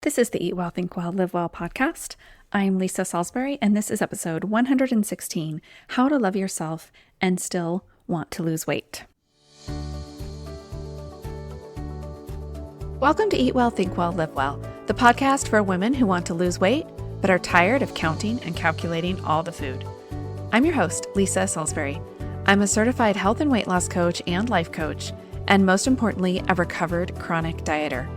This is the Eat Well, Think Well, Live Well podcast. I'm Lisa Salisbury, and this is episode 116, How to Love Yourself and Still Want to Lose Weight. Welcome to Eat Well, Think Well, Live Well, the podcast for women who want to lose weight, but are tired of counting and calculating all the food. I'm your host, Lisa Salisbury. I'm a certified health and weight loss coach and life coach, and most importantly, a recovered chronic dieter.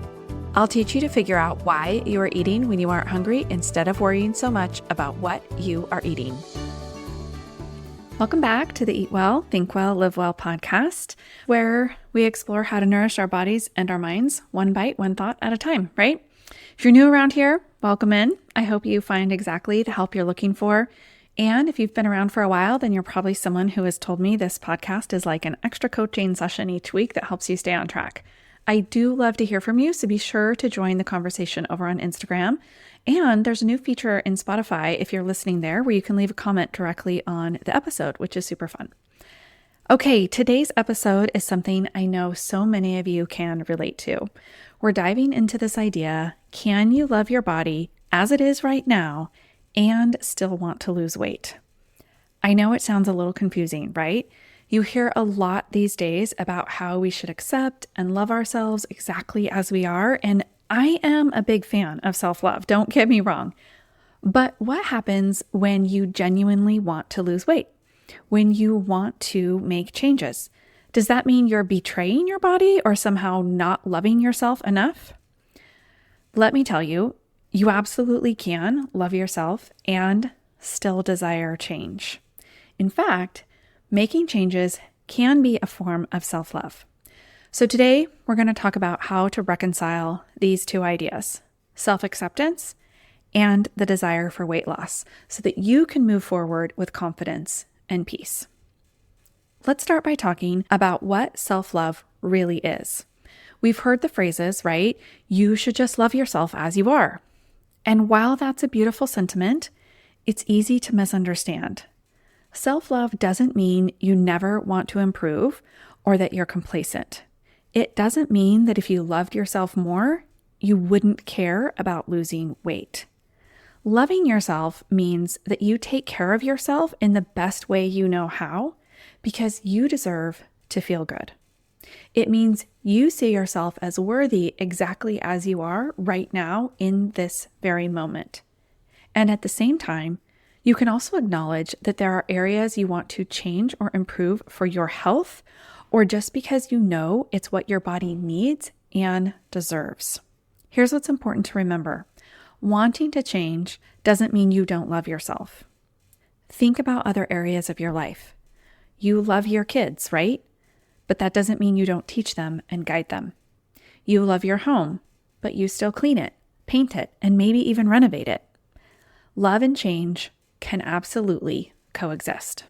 I'll teach you to figure out why you are eating when you aren't hungry instead of worrying so much about what you are eating. Welcome back to the Eat Well, Think Well, Live Well podcast, where we explore how to nourish our bodies and our minds one bite, one thought at a time, right? If you're new around here, welcome in. I hope you find exactly the help you're looking for. And if you've been around for a while, then you're probably someone who has told me this podcast is like an extra coaching session each week that helps you stay on track. I do love to hear from you, so be sure to join the conversation over on Instagram. And there's a new feature in Spotify, if you're listening there, where you can leave a comment directly on the episode, which is super fun. Okay, today's episode is something I know so many of you can relate to. We're diving into this idea, can you love your body as it is right now and still want to lose weight? I know it sounds a little confusing, right? You hear a lot these days about how we should accept and love ourselves exactly as we are, and I am a big fan of self-love, don't get me wrong. But what happens when you genuinely want to lose weight? When you want to make changes? Does that mean you're betraying your body or somehow not loving yourself enough? Let me tell you, you absolutely can love yourself and still desire change. In fact, making changes can be a form of self-love. So today, we're going to talk about how to reconcile these two ideas, self-acceptance and the desire for weight loss, so that you can move forward with confidence and peace. Let's start by talking about what self-love really is. We've heard the phrases, right? You should just love yourself as you are. And while that's a beautiful sentiment, it's easy to misunderstand. Self-love doesn't mean you never want to improve or that you're complacent. It doesn't mean that if you loved yourself more, you wouldn't care about losing weight. Loving yourself means that you take care of yourself in the best way you know how because you deserve to feel good. It means you see yourself as worthy exactly as you are right now in this very moment. And at the same time, you can also acknowledge that there are areas you want to change or improve for your health, or just because you know it's what your body needs and deserves. Here's what's important to remember. Wanting to change doesn't mean you don't love yourself. Think about other areas of your life. You love your kids, right? But that doesn't mean you don't teach them and guide them. You love your home, but you still clean it, paint it, and maybe even renovate it. Love and change can absolutely coexist.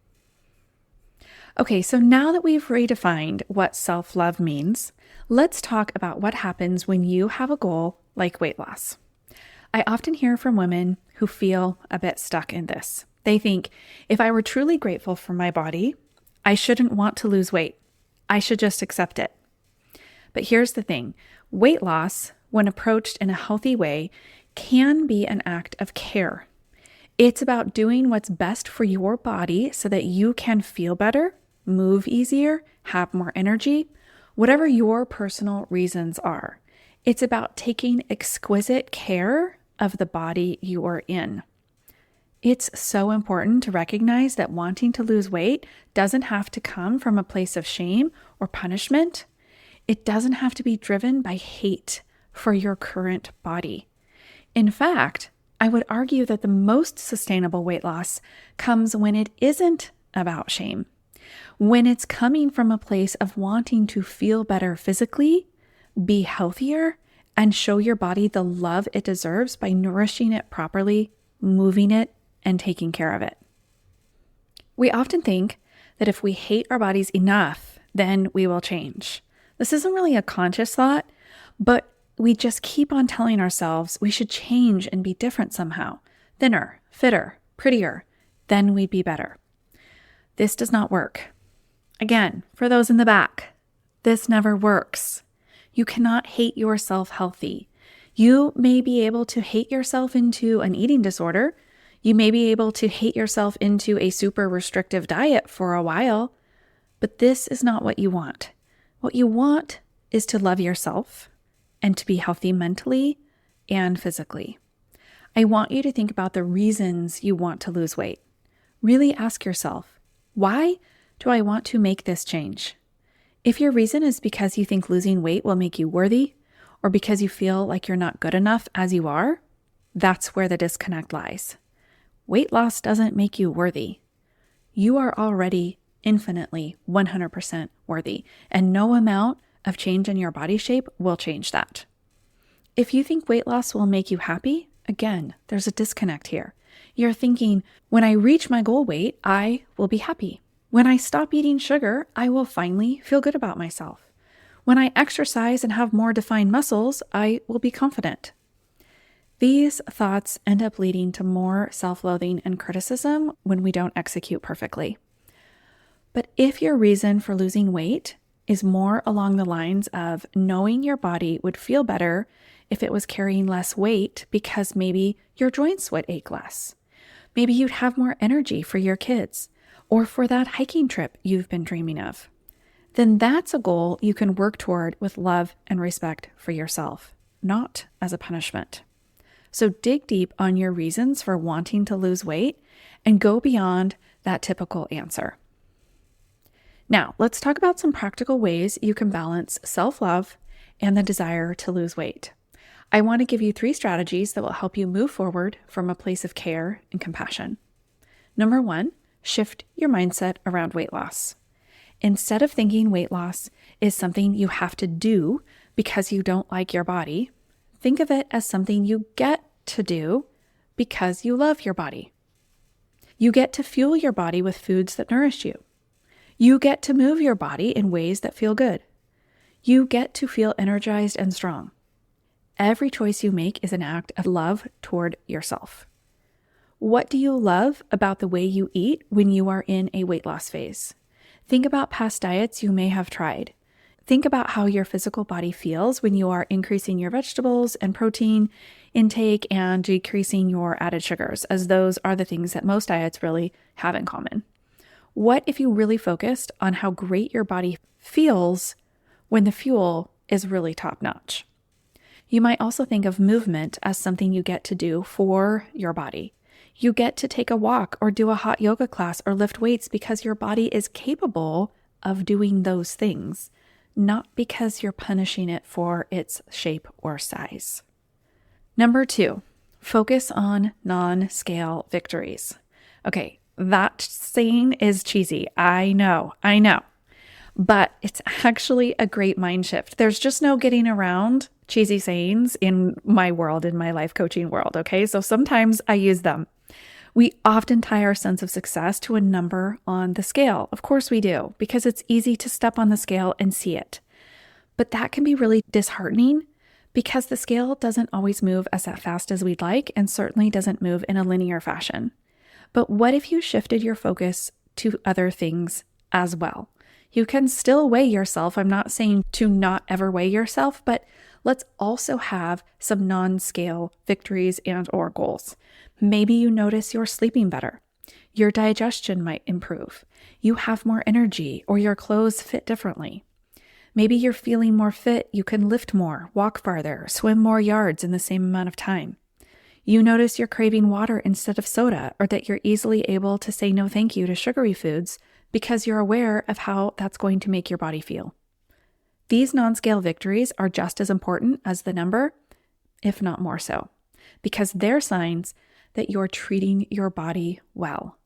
Okay, so now that we've redefined what self-love means, let's talk about what happens when you have a goal like weight loss. I often hear from women who feel a bit stuck in this. They think, if I were truly grateful for my body, I shouldn't want to lose weight. I should just accept it. But here's the thing. Weight loss, when approached in a healthy way, can be an act of care. It's about doing what's best for your body so that you can feel better, move easier, have more energy, whatever your personal reasons are. It's about taking exquisite care of the body you are in. It's so important to recognize that wanting to lose weight doesn't have to come from a place of shame or punishment. It doesn't have to be driven by hate for your current body. In fact, I would argue that the most sustainable weight loss comes when it isn't about shame, when it's coming from a place of wanting to feel better physically, be healthier, and show your body the love it deserves by nourishing it properly, moving it, and taking care of it. We often think that if we hate our bodies enough, then we will change. This isn't really a conscious thought, but we just keep on telling ourselves we should change and be different somehow. Thinner, fitter, prettier, then we'd be better. This does not work. Again, for those in the back, this never works. You cannot hate yourself healthy. You may be able to hate yourself into an eating disorder. You may be able to hate yourself into a super restrictive diet for a while, but this is not what you want. What you want is to love yourself and to be healthy mentally and physically. I want you to think about the reasons you want to lose weight. Really ask yourself, why do I want to make this change? If your reason is because you think losing weight will make you worthy, or because you feel like you're not good enough as you are, that's where the disconnect lies. Weight loss doesn't make you worthy. You are already infinitely 100% worthy, and no amount of change in your body shape will change that. If you think weight loss will make you happy, again, there's a disconnect here. You're thinking, when I reach my goal weight, I will be happy. When I stop eating sugar, I will finally feel good about myself. When I exercise and have more defined muscles, I will be confident. These thoughts end up leading to more self-loathing and criticism when we don't execute perfectly. But if your reason for losing weight is more along the lines of knowing your body would feel better if it was carrying less weight because maybe your joints would ache less, maybe you'd have more energy for your kids or for that hiking trip you've been dreaming of, then that's a goal you can work toward with love and respect for yourself, not as a punishment. So dig deep on your reasons for wanting to lose weight and go beyond that typical answer. Now, let's talk about some practical ways you can balance self-love and the desire to lose weight. I want to give you 3 strategies that will help you move forward from a place of care and compassion. Number 1, shift your mindset around weight loss. Instead of thinking weight loss is something you have to do because you don't like your body, think of it as something you get to do because you love your body. You get to fuel your body with foods that nourish you. You get to move your body in ways that feel good. You get to feel energized and strong. Every choice you make is an act of love toward yourself. What do you love about the way you eat when you are in a weight loss phase? Think about past diets you may have tried. Think about how your physical body feels when you are increasing your vegetables and protein intake and decreasing your added sugars, as those are the things that most diets really have in common. What if you really focused on how great your body feels when the fuel is really top-notch? You might also think of movement as something you get to do for your body. You get to take a walk or do a hot yoga class or lift weights because your body is capable of doing those things, not because you're punishing it for its shape or size. Number 2, focus on non-scale victories. Okay, that saying is cheesy. I know. But it's actually a great mind shift. There's just no getting around cheesy sayings in my world, in my life coaching world, okay? So sometimes I use them. We often tie our sense of success to a number on the scale. Of course we do, because it's easy to step on the scale and see it. But that can be really disheartening because the scale doesn't always move as fast as we'd like and certainly doesn't move in a linear fashion. But what if you shifted your focus to other things as well? You can still weigh yourself. I'm not saying to not ever weigh yourself, but let's also have some non-scale victories and or goals. Maybe you notice you're sleeping better. Your digestion might improve. You have more energy or your clothes fit differently. Maybe you're feeling more fit. You can lift more, walk farther, swim more yards in the same amount of time. You notice you're craving water instead of soda, or that you're easily able to say no thank you to sugary foods because you're aware of how that's going to make your body feel. These non-scale victories are just as important as the number, if not more so, because they're signs that you're treating your body well.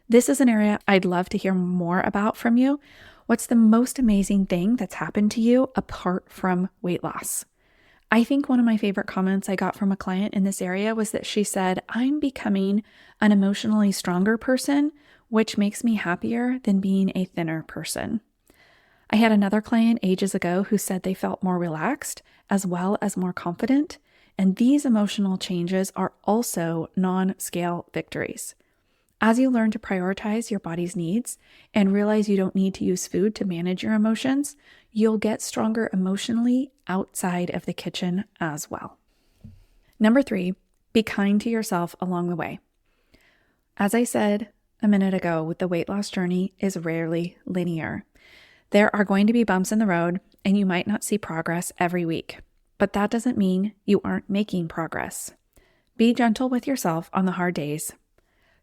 This is an area I'd love to hear more about from you. What's the most amazing thing that's happened to you apart from weight loss? I think one of my favorite comments I got from a client in this area was that she said, I'm becoming an emotionally stronger person, which makes me happier than being a thinner person. I had another client ages ago who said they felt more relaxed as well as more confident, and these emotional changes are also non-scale victories. As you learn to prioritize your body's needs and realize you don't need to use food to manage your emotions, you'll get stronger emotionally outside of the kitchen as well. Number 3, be kind to yourself along the way. As I said a minute ago, the weight loss journey is rarely linear. There are going to be bumps in the road, and you might not see progress every week, but that doesn't mean you aren't making progress. Be gentle with yourself on the hard days.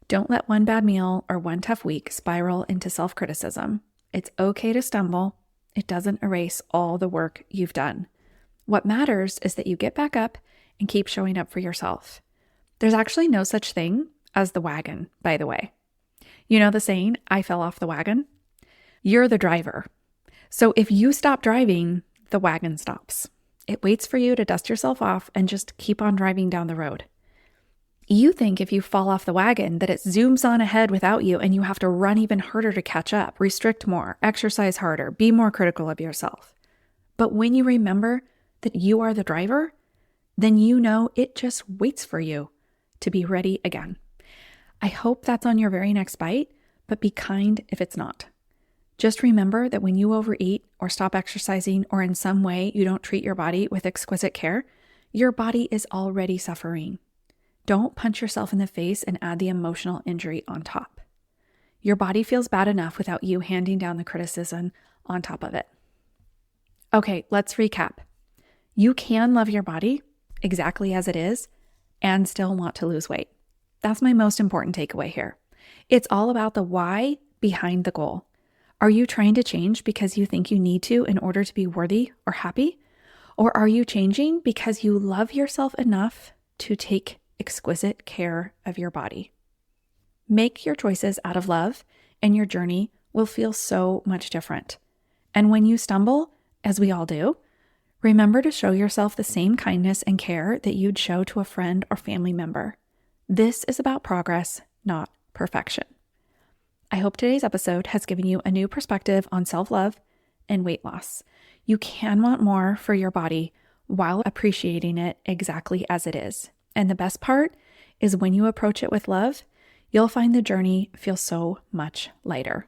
Don't let one bad meal or one tough week spiral into self-criticism. It's okay to stumble. It doesn't erase all the work you've done. What matters is that you get back up and keep showing up for yourself. There's actually no such thing as the wagon, by the way. You know the saying, I fell off the wagon? You're the driver. So if you stop driving, the wagon stops. It waits for you to dust yourself off and just keep on driving down the road. You think if you fall off the wagon that it zooms on ahead without you and you have to run even harder to catch up, restrict more, exercise harder, be more critical of yourself. But when you remember that you are the driver, then you know it just waits for you to be ready again. I hope that's on your very next bite, but be kind if it's not. Just remember that when you overeat or stop exercising or in some way you don't treat your body with exquisite care, your body is already suffering. Don't punch yourself in the face and add the emotional injury on top. Your body feels bad enough without you handing down the criticism on top of it. Okay, let's recap. You can love your body exactly as it is and still want to lose weight. That's my most important takeaway here. It's all about the why behind the goal. Are you trying to change because you think you need to in order to be worthy or happy? Or are you changing because you love yourself enough to take exquisite care of your body? Make your choices out of love, and your journey will feel so much different. And when you stumble, as we all do, remember to show yourself the same kindness and care that you'd show to a friend or family member. This is about progress, not perfection. I hope today's episode has given you a new perspective on self-love and weight loss. You can want more for your body while appreciating it exactly as it is. And the best part is when you approach it with love, you'll find the journey feels so much lighter.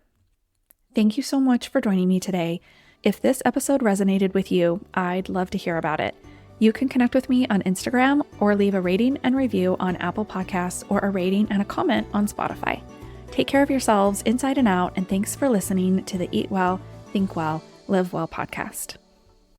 Thank you so much for joining me today. If this episode resonated with you, I'd love to hear about it. You can connect with me on Instagram or leave a rating and review on Apple Podcasts or a rating and a comment on Spotify. Take care of yourselves inside and out, and thanks for listening to the Eat Well, Think Well, Live Well podcast.